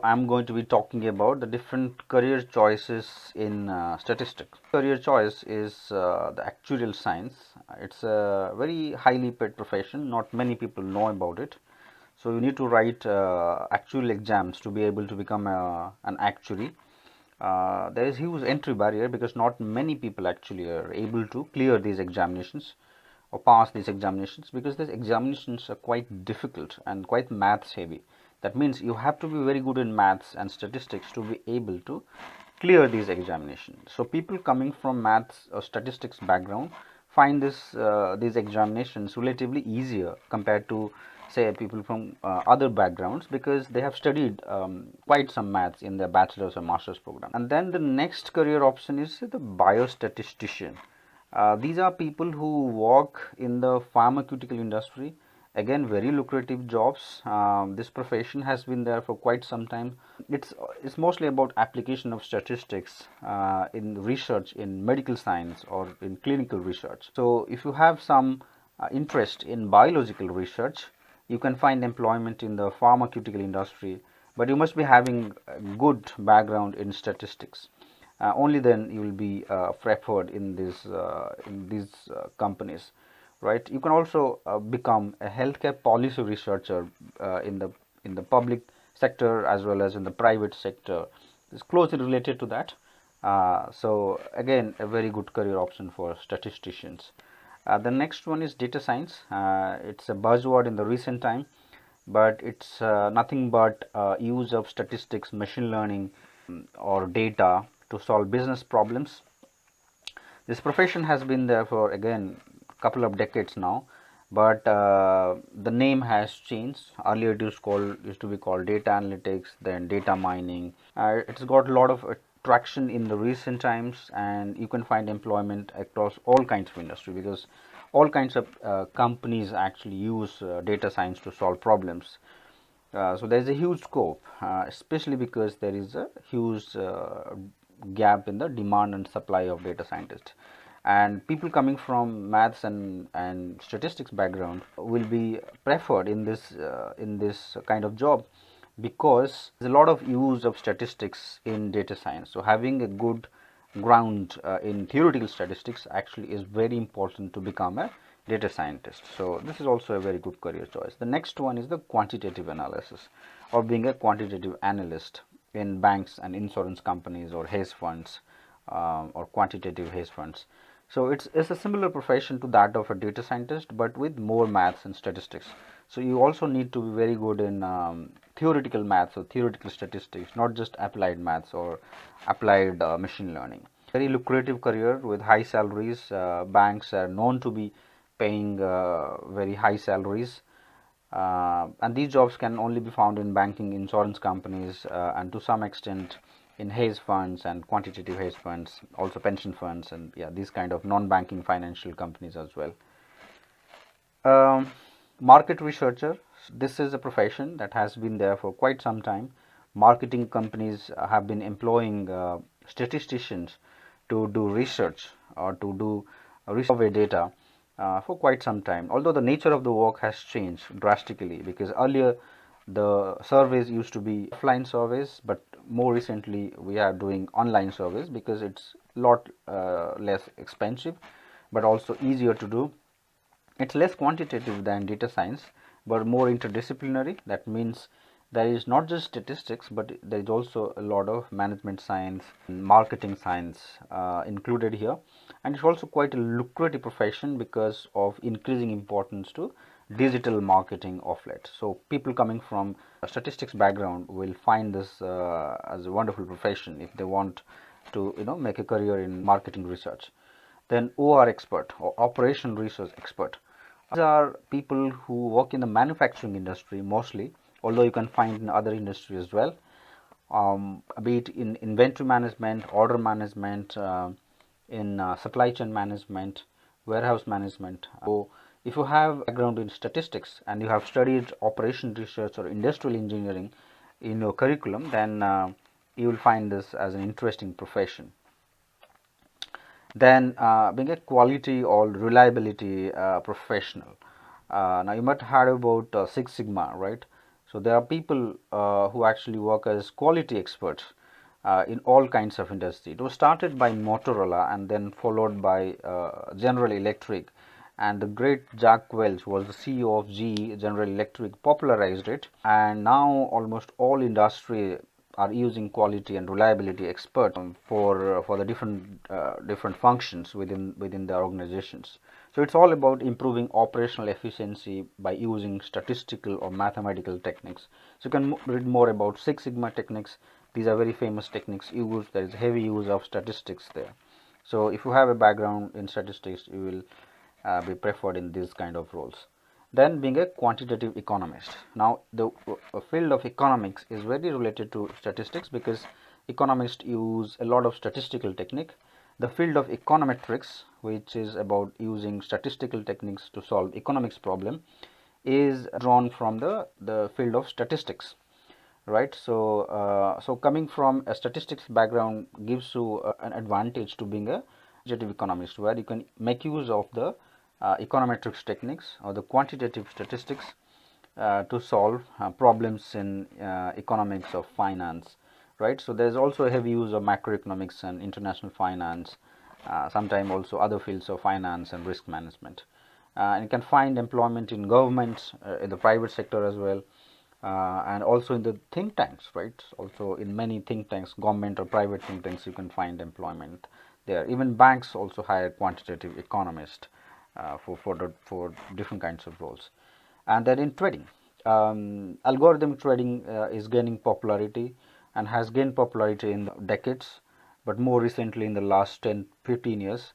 I'm going to be talking about the different career choices in statistics. Career choice is the actuarial science. It's a very highly paid profession. Not many people know about it. So you need to write actual exams to be able to become an actuary. There is huge entry barrier because not many people actually are able to clear these examinations or pass these examinations, because these examinations are quite difficult and quite maths heavy. That means you have to be very good in maths and statistics to be able to clear these examinations. So people coming from maths or statistics background find these examinations relatively easier compared to, say, people from other backgrounds, because they have studied quite some maths in their bachelor's or master's program. And then the next career option is the biostatistician. These are people who work in the pharmaceutical industry. Again, very lucrative jobs. This profession has been there for quite some time. It's mostly about application of statistics in research in medical science or in clinical research. So if you have some interest in biological research, you can find employment in the pharmaceutical industry, but you must be having a good background in statistics. Only then you will be preferred in these companies, right? You can also become a healthcare policy researcher in the public sector as well as in the private sector. It's closely related to that. So again, a very good career option for statisticians. The next one is data science. It's a buzzword in the recent time, but it's nothing but use of statistics, machine learning, or data to solve business problems. This profession has been there for, again, a couple of decades now, but the name has changed. Earlier it used to be called data analytics, then data mining. It's got a lot of traction in the recent times, and you can find employment across all kinds of industry, because all kinds of companies actually use data science to solve problems. So there is a huge scope, especially because there is a huge gap in the demand and supply of data scientists, and people coming from maths and statistics background will be preferred in this kind of job, because there's a lot of use of statistics in data science. So having a good ground in theoretical statistics actually is very important to become a data scientist. So this is also a very good career choice. The next one is the quantitative analysis, or being a quantitative analyst in banks and insurance companies or hedge funds, or quantitative hedge funds. So it's a similar profession to that of a data scientist, but with more maths and statistics. So you also need to be very good in theoretical maths or theoretical statistics, not just applied maths or applied machine learning. Very lucrative career with high salaries. Banks are known to be paying very high salaries, and these jobs can only be found in banking, insurance companies, and to some extent in hedge funds and quantitative hedge funds, also pension funds, and yeah, these kind of non-banking financial companies as well. Market researcher. This is a profession that has been there for quite some time. Marketing companies have been employing statisticians to do research or to do survey data for quite some time, although the nature of the work has changed drastically, because earlier the surveys used to be offline surveys, but more recently we are doing online surveys because it's a lot less expensive but also easier to do. It's less quantitative than data science, but more interdisciplinary. That means there is not just statistics, but there is also a lot of management science and marketing science included here. And it's also quite a lucrative profession because of increasing importance to digital marketing of late. So people coming from a statistics background will find this as a wonderful profession if they want to make a career in marketing research. Then OR expert, or operation research expert. These are people who work in the manufacturing industry mostly, although you can find in other industries as well, be it in inventory management, order management, in supply chain management, warehouse management. So if you have background in statistics and you have studied operation research or industrial engineering in your curriculum, then you will find this as an interesting profession. Then being a quality or reliability professional. Now you might have heard about Six Sigma, right? So there are people who actually work as quality experts in all kinds of industry. It was started by Motorola and then followed by General Electric, and the great Jack Welch was the CEO of GE, General Electric, popularized it, and now almost all industry are using quality and reliability experts for the different functions within their organizations. So it's all about improving operational efficiency by using statistical or mathematical techniques. So you can read more about Six Sigma techniques. These are very famous techniques used. There is heavy use of statistics there. So if you have a background in statistics, you will be preferred in these kind of roles. Then being a quantitative economist. Now the field of economics is very related to statistics because economists use a lot of statistical technique. The field of econometrics, which is about using statistical techniques to solve economics problem, is drawn from the field of statistics, right? So coming from a statistics background gives you an advantage to being a quantitative economist, where you can make use of the econometrics techniques or the quantitative statistics to solve problems in economics of finance, right? So there's also a heavy use of macroeconomics and international finance, sometimes also other fields of finance and risk management. And you can find employment in government, in the private sector as well, and also in the think tanks, right? Also in many think tanks, government or private think tanks, you can find employment there. Even banks also hire quantitative economists for different kinds of roles. And then in trading, algorithmic trading is gaining popularity and has gained popularity in decades, but more recently in the last 10-15 years,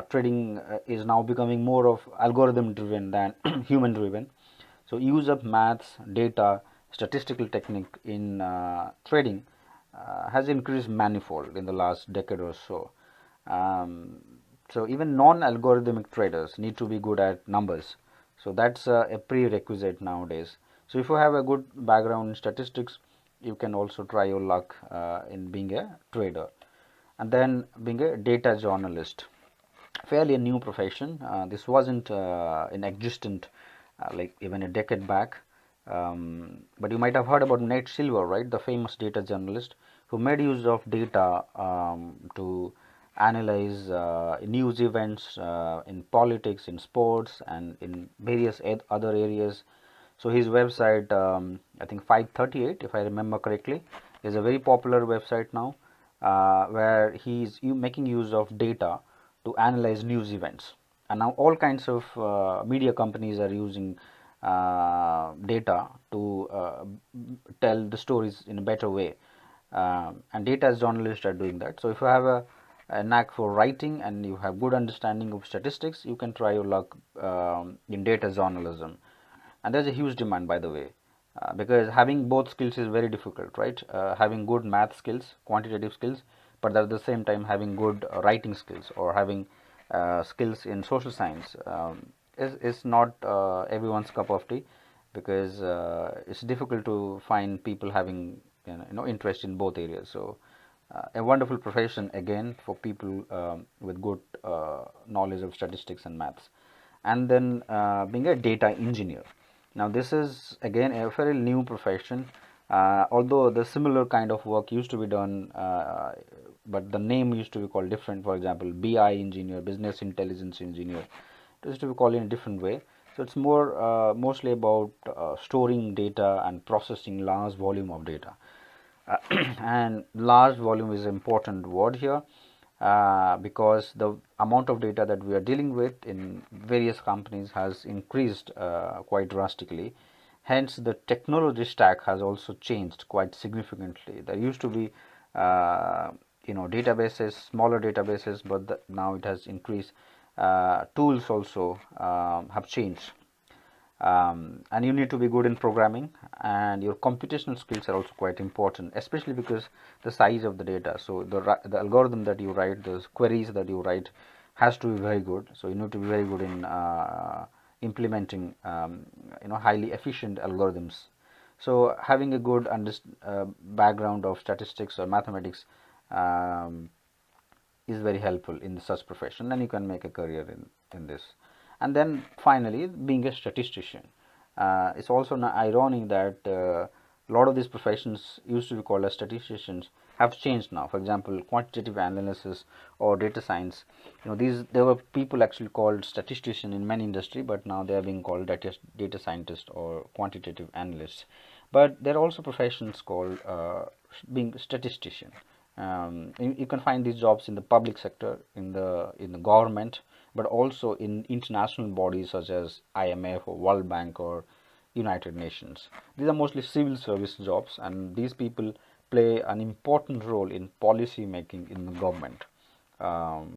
trading is now becoming more of algorithm driven than human driven. So use of maths, data, statistical technique in trading has increased manifold in the last decade or so. So even non-algorithmic traders need to be good at numbers. So that's a prerequisite nowadays. So if you have a good background in statistics, you can also try your luck in being a trader. And then being a data journalist, fairly a new profession. This wasn't in existent like even a decade back. But you might have heard about Nate Silver, right? The famous data journalist who made use of data to analyze news events in politics, in sports, and in various other areas. So his website, I think 538, if I remember correctly, is a very popular website now, where he's making use of data to analyze news events. And now all kinds of media companies are using data to tell the stories in a better way, and data as journalists are doing that. So if you have a knack for writing and you have good understanding of statistics, you can try your luck in data journalism. And there's a huge demand, by the way, because having both skills is very difficult, right? Having good math skills, quantitative skills, but at the same time having good writing skills or having skills in social science is not everyone's cup of tea, because it's difficult to find people having interest in both areas. So a wonderful profession again for people with good knowledge of statistics and maths. And then being a data engineer. Now this is again a very new profession, although the similar kind of work used to be done, but the name used to be called different. For example, BI engineer, business intelligence engineer, it used to be called in a different way. So it's more mostly about storing data and processing large volume of data. And large volume is an important word here, because the amount of data that we are dealing with in various companies has increased quite drastically. Hence the technology stack has also changed quite significantly. There used to be databases, smaller databases, but now it has increased. Tools also have changed. And you need to be good in programming, and your computational skills are also quite important, especially because the size of the data. So the algorithm that you write, the queries that you write, has to be very good. So you need to be very good in implementing highly efficient algorithms. So having a good background of statistics or mathematics is very helpful in such profession, and you can make a career in this. And then finally being a statistician. It's also ironic that a lot of these professions used to be called as statisticians have changed now. For example, quantitative analysis or data science, there were people actually called statistician in many industry, but now they are being called data scientist or quantitative analysts. But there are also professions called being statistician. You can find these jobs in the public sector, in the government, but also in international bodies such as IMF or World Bank or United Nations. These are mostly civil service jobs, and these people play an important role in policy making in the government.